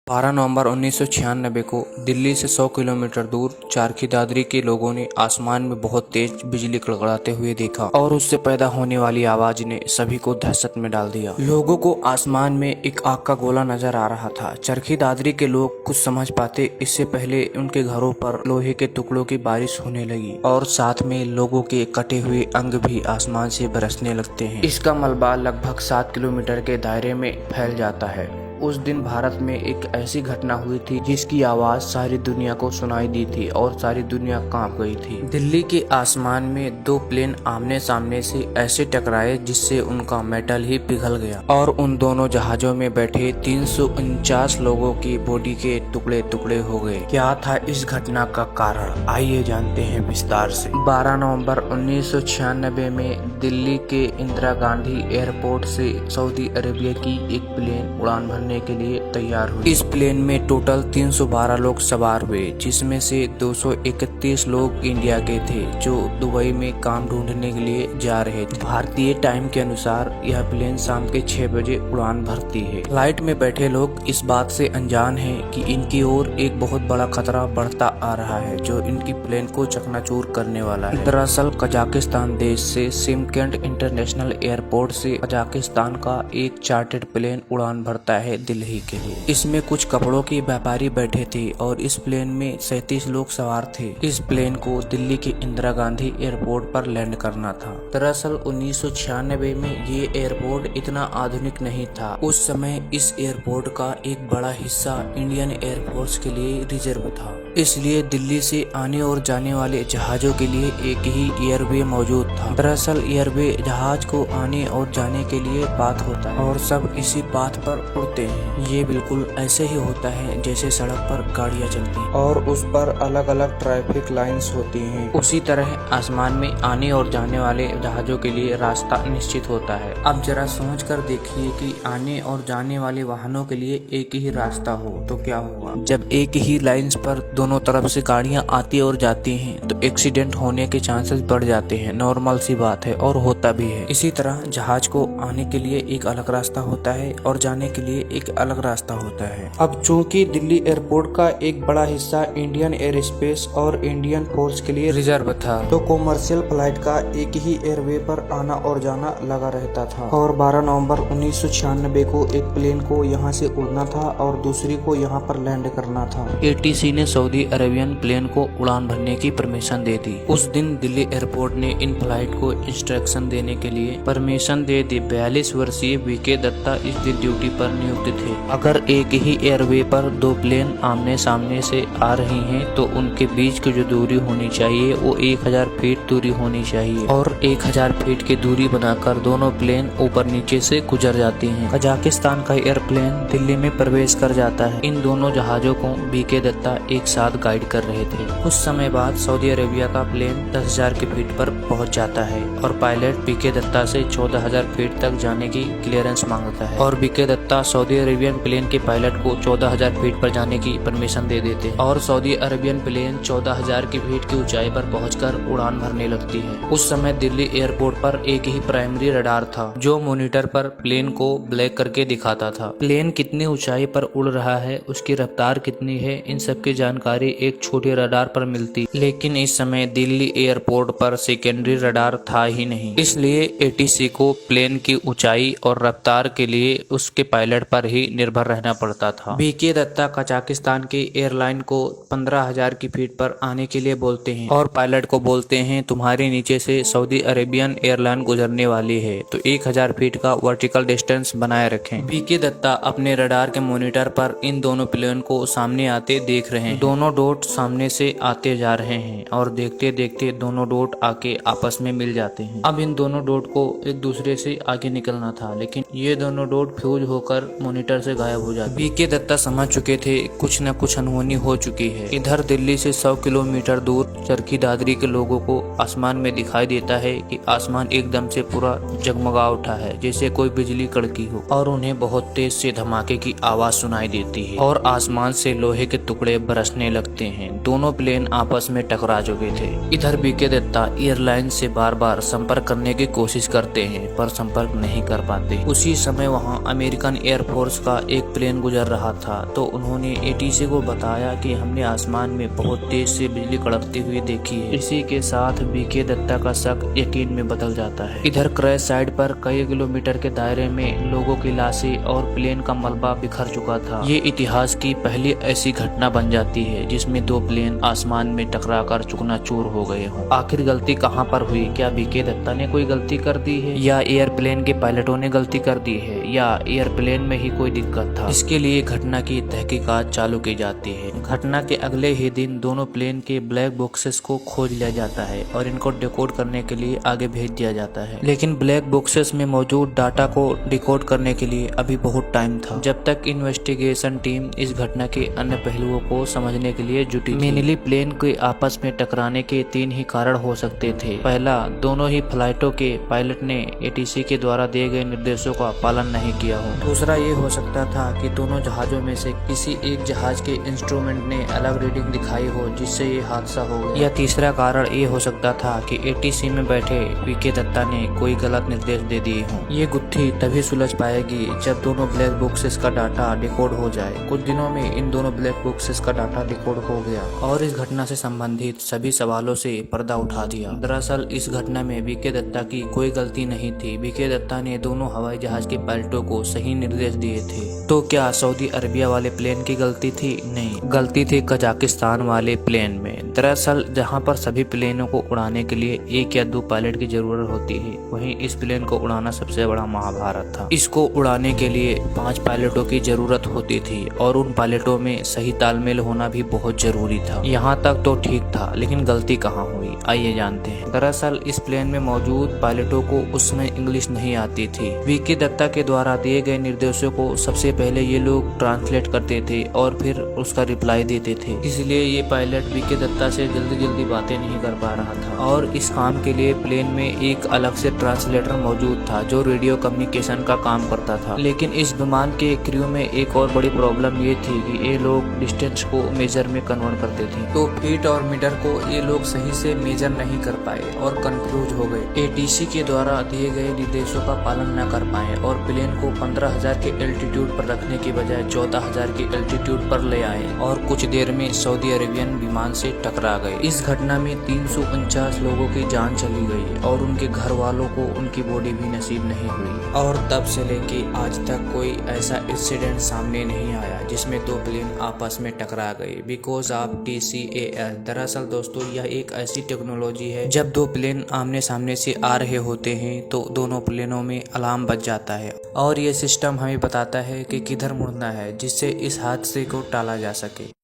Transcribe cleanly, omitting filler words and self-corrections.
12 नवंबर 1996 को दिल्ली से 100 किलोमीटर दूर चारखी दादरी के लोगों ने आसमान में बहुत तेज बिजली कड़कड़ाते हुए देखा और उससे पैदा होने वाली आवाज ने सभी को दहशत में डाल दिया। लोगों को आसमान में एक आग का गोला नजर आ रहा था। चरखी दादरी के लोग कुछ समझ पाते इससे पहले उनके घरों पर लोहे के टुकड़ों की बारिश होने लगी और साथ में लोगों के कटे हुए अंग भी आसमान से बरसने लगते हैं। इसका मलबा लगभग 7 किलोमीटर के दायरे में फैल जाता है। उस दिन भारत में एक ऐसी घटना हुई थी जिसकी आवाज सारी दुनिया को सुनाई दी थी और सारी दुनिया कांप गई थी। दिल्ली के आसमान में 2 प्लेन आमने सामने से ऐसे टकराए जिससे उनका मेटल ही पिघल गया और उन दोनों जहाजों में बैठे 349 लोगों की बॉडी के टुकड़े टुकड़े हो गए। क्या था इस घटना का कारण, आइए जानते हैं विस्तार से। 12 नवंबर 1996 में दिल्ली के इंदिरा गांधी एयरपोर्ट से सऊदी अरेबिया की एक प्लेन उड़ान भरने के लिए तैयार हुई। इस प्लेन में टोटल 312 लोग सवार हुए, जिसमें से 231 लोग इंडिया के थे जो दुबई में काम ढूंढने के लिए जा रहे थे। भारतीय टाइम के अनुसार यह प्लेन शाम के 6 बजे उड़ान भरती है। फ्लाइट में बैठे लोग इस बात से अनजान हैं कि इनकी ओर एक बहुत बड़ा खतरा बढ़ता आ रहा है जो इनकी प्लेन को चकनाचूर करने वाला है। दरअसल कजाकिस्तान देश से शिमकेंट इंटरनेशनल एयरपोर्ट से कजाकिस्तान का एक चार्टर्ड प्लेन उड़ान भरता है दिल्ली के लिए। इसमें कुछ कपड़ों के व्यापारी बैठे थे और इस प्लेन में 37 लोग सवार थे। इस प्लेन को दिल्ली के इंदिरा गांधी एयरपोर्ट पर लैंड करना था। दरअसल 1996 में ये एयरपोर्ट इतना आधुनिक नहीं था। उस समय इस एयरपोर्ट का एक बड़ा हिस्सा इंडियन एयरफोर्स के लिए रिजर्व था, इसलिए दिल्ली से आने और जाने वाले जहाजों के लिए एक ही एयरवे मौजूद था। दरअसल एयरवे जहाज को आने और जाने के लिए पाथ होता है और सब इसी पाथ पर उड़ते हैं। ये बिल्कुल ऐसे ही होता है जैसे सड़क पर गाड़ियां चलती हैं और उस पर अलग अलग ट्रैफिक लाइंस होती हैं। उसी तरह आसमान में आने और जाने वाले जहाजों के लिए रास्ता निश्चित होता है। अब जरा सोच कर देखिए कि आने और जाने वाले वाहनों के लिए एक ही रास्ता हो तो क्या होगा। जब एक ही लाइंस पर दोनों तरफ से गाड़ियां आती और जाती हैं तो एक्सीडेंट होने के चांसेस बढ़ जाते हैं। नॉर्मल सी बात है और होता भी है। इसी तरह जहाज को आने के लिए एक अलग रास्ता होता है और जाने के लिए एक अलग रास्ता होता है। अब चूंकि दिल्ली एयरपोर्ट का एक बड़ा हिस्सा इंडियन एयर स्पेस और इंडियन फोर्स के लिए रिजर्व था तो कॉमर्शियल फ्लाइट का एक ही एयरवे पर आना और जाना लगा रहता था। और 12 नवंबर 1996 को एक प्लेन को यहाँ से उड़ना था और दूसरी को यहाँ पर लैंड करना था। ATC ने सऊदी अरेबियन प्लेन को उड़ान भरने की परमिशन दे दी। उस दिन दिल्ली एयरपोर्ट ने इन फ्लाइट को इंस्ट्रक्शन देने के लिए परमिशन दे दी। 42 वर्षीय VK दत्ता इस दिन ड्यूटी पर नियुक्त थे। अगर एक ही एयरवे पर 2 प्लेन आमने सामने से आ रही हैं तो उनके बीच की जो दूरी होनी चाहिए वो 1000 फीट दूरी होनी चाहिए और 1000 फीट की दूरी बनाकर दोनों प्लेन ऊपर नीचे से गुजर जाती हैं। कजाकिस्तान का एयरप्लेन दिल्ली में प्रवेश कर जाता है। इन दोनों जहाजों को VK दत्ता एक साथ गाइड कर रहे थे। कुछ समय बाद सऊदी अरेबिया का प्लेन 10,000 की फीट पर पहुंच जाता है और पायलट VK दत्ता से 14,000 फीट तक जाने की क्लियरेंस मांगता है और VK Datta Saudi Arabian plane के पायलट को 14,000 फीट पर जाने की परमिशन दे देते हैं और सऊदी अरेबियन प्लेन 14,000 की फीट की ऊंचाई पर पहुंचकर उड़ान भरने लगती है। उस समय दिल्ली एयरपोर्ट पर एक ही प्राइमरी रडार था जो मॉनिटर पर प्लेन को ब्लैक करके दिखाता था। प्लेन कितनी ऊंचाई पर उड़ रहा है, उसकी रफ्तार कितनी है, इन सब की जानकारी एक छोटे रडार पर मिलती। लेकिन इस समय दिल्ली एयरपोर्ट पर सेकेंडरी रडार था ही नहीं, इसलिए ATC को प्लेन की ऊंचाई और रफ्तार के लिए उसके पायलट पर ही निर्भर रहना पड़ता था। VK दत्ता कजाकिस्तान के एयरलाइन को 15,000 की फीट पर आने के लिए बोलते हैं और पायलट को बोलते हैं तुम्हारे नीचे से सऊदी अरेबियन एयरलाइन गुजरने वाली है तो 1000 फीट का वर्टिकल डिस्टेंस बनाए रखें। VK दत्ता अपने रडार के मॉनिटर पर इन दोनों प्लेन को सामने आते देख रहे हैं। दोनों डॉट सामने से आते जा रहे हैं और देखते देखते दोनों डॉट आके आपस में मिल जाते हैं। अब इन दोनों डॉट को एक दूसरे से आगे निकलना था लेकिन ये दोनों डॉट फ्यूज होकर मॉनिटर से गायब हो जाते। VK दत्ता समझ चुके थे कुछ न कुछ अनहोनी हो चुकी है। इधर दिल्ली से 100 किलोमीटर दूर चरखी दादरी के लोगों को आसमान में दिखाई देता है कि आसमान एकदम से पूरा जगमगा उठा है जैसे कोई बिजली कड़की हो और उन्हें बहुत तेज से धमाके की आवाज सुनाई देती है और आसमान से लोहे के टुकड़े बरसने लगते हैं। दोनों प्लेन आपस में टकरा चुके थे। इधर VK दत्ता एयरलाइन से बार बार संपर्क संपर्क करने की कोशिश करते हैं पर संपर्क नहीं कर पाते। उसी समय वहां अमेरिकन एयरफोर्स का एक प्लेन गुजर रहा था तो उन्होंने एटीसी को बताया कि हमने आसमान में बहुत तेज से बिजली कड़कती हुई देखी है। इसी के साथ बीके दत्ता का शक यकीन में बदल जाता है। इधर क्रैश साइट पर कई किलोमीटर के दायरे में लोगों की लाशें और प्लेन का मलबा बिखर चुका था। ये इतिहास की पहली ऐसी घटना बन जाती है जिसमें दो प्लेन आसमान में टकराकर चूकनाचूर हो गए हों। आखिर गलती कहां पर हुई? क्या बीके दत्ता ने कोई गलती कर दी है या एयरप्लेन के पायलटों ने गलती कर दी है या एयरप्लेन में ही कोई दिक्कत था? इसके लिए घटना की तहकीकात चालू की जाती है। घटना के अगले ही दिन दोनों प्लेन के ब्लैक बॉक्सेस को खोज लिया जाता है और इनको डिकोड करने के लिए आगे भेज दिया जाता है। लेकिन ब्लैक बॉक्सेस में मौजूद डाटा को डिकोड करने के लिए अभी बहुत टाइम था। जब तक इन्वेस्टिगेशन टीम इस घटना के अन्य पहलुओं को समझने के लिए जुटी। मेनली प्लेन के आपस में टकराने के तीन ही कारण हो सकते थे। पहला, दोनों ही फ्लाइटों के पायलट ने एटीसी के द्वारा दिए गए निर्देशों का पालन नहीं किया हो। दूसरा ये हो सकता था कि दोनों जहाजों में से किसी एक जहाज के इंस्ट्रूमेंट ने अलग रीडिंग दिखाई हो जिससे ये हादसा हो गया। या तीसरा कारण ये हो सकता था कि एटीसी में बैठे बीके दत्ता ने कोई गलत निर्देश दे दिए हों। ये गुत्थी तभी सुलझ पाएगी जब दोनों ब्लैक बॉक्सेस का डाटा डिकोड हो जाए। कुछ दिनों में इन दोनों ब्लैक बॉक्सेस का डाटा डिकोड हो गया और इस घटना से संबंधित सभी सवालों से पर्दा उठा दिया। दरअसल इस घटना में बीके दत्ता की कोई गलती नहीं थी। बीके दत्ता ने दोनों हवाई जहाज के पायलटों को सही निर्देश दिए थे। तो क्या सऊदी अरबिया वाले प्लेन की गलती थी? नहीं, गलती थी कजाकिस्तान वाले प्लेन में। दरअसल जहां पर सभी प्लेनों को उड़ाने के लिए एक या दो पायलट की जरूरत होती है, वहीं इस प्लेन को उड़ाना सबसे बड़ा महाभारत था। इसको उड़ाने के लिए 5 पायलटों की जरूरत होती थी और उन पायलटों में सही तालमेल होना भी बहुत जरूरी था। यहाँ तक तो ठीक था, लेकिन गलती कहाँ हुई आइए जानते हैं। दरअसल इस प्लेन में मौजूद पायलटों को उस समय इंग्लिश नहीं आती थी। बीके दत्ता के द्वारा दिए गए निर्देशों को सबसे पहले ये लोग ट्रांसलेट करते थे और फिर उसका रिप्लाई देते थे। इसलिए ये पायलट बीके दत्ता से जल्दी बातें नहीं कर पा रहा था और इस काम के लिए प्लेन में एक अलग से ट्रांसलेटर मौजूद था जो रेडियो कम्युनिकेशन का काम करता था। लेकिन इस विमान के क्रू में एक और बड़ी प्रॉब्लम ये थी कि ये लोग डिस्टेंस को मेजर में कन्वर्ट करते थे, तो फीट और मीटर को ये लोग सही से मेजर नहीं कर पाए और कंफ्यूज हो गए। एटीसी के द्वारा दिए गए निर्देशों का पालन न कर पाए और प्लेन को 15,000 के एल्टीट्यूड पर रखने की बजाय 14,000 के एल्टीट्यूड पर ले आए और कुछ देर में सऊदी अरेबियन विमान से टकरा गए। इस घटना में 349 लोगों की जान चली गई और उनके घर वालों को उनकी बॉडी भी नसीब नहीं हुई। और तब से लेके आज तक कोई ऐसा इंसिडेंट सामने नहीं आया जिसमें दो प्लेन आपस में टकरा गए बिकॉज ऑफ TCAS। दरअसल दोस्तों यह एक ऐसी टेक्नोलॉजी है जब दो प्लेन आमने सामने से आ रहे होते हैं तो दोनों प्लेनों में अलार्म बज जाता है और ये सिस्टम हमें बताता है कि किधर मुड़ना है जिससे इस हादसे को टाला जा सके।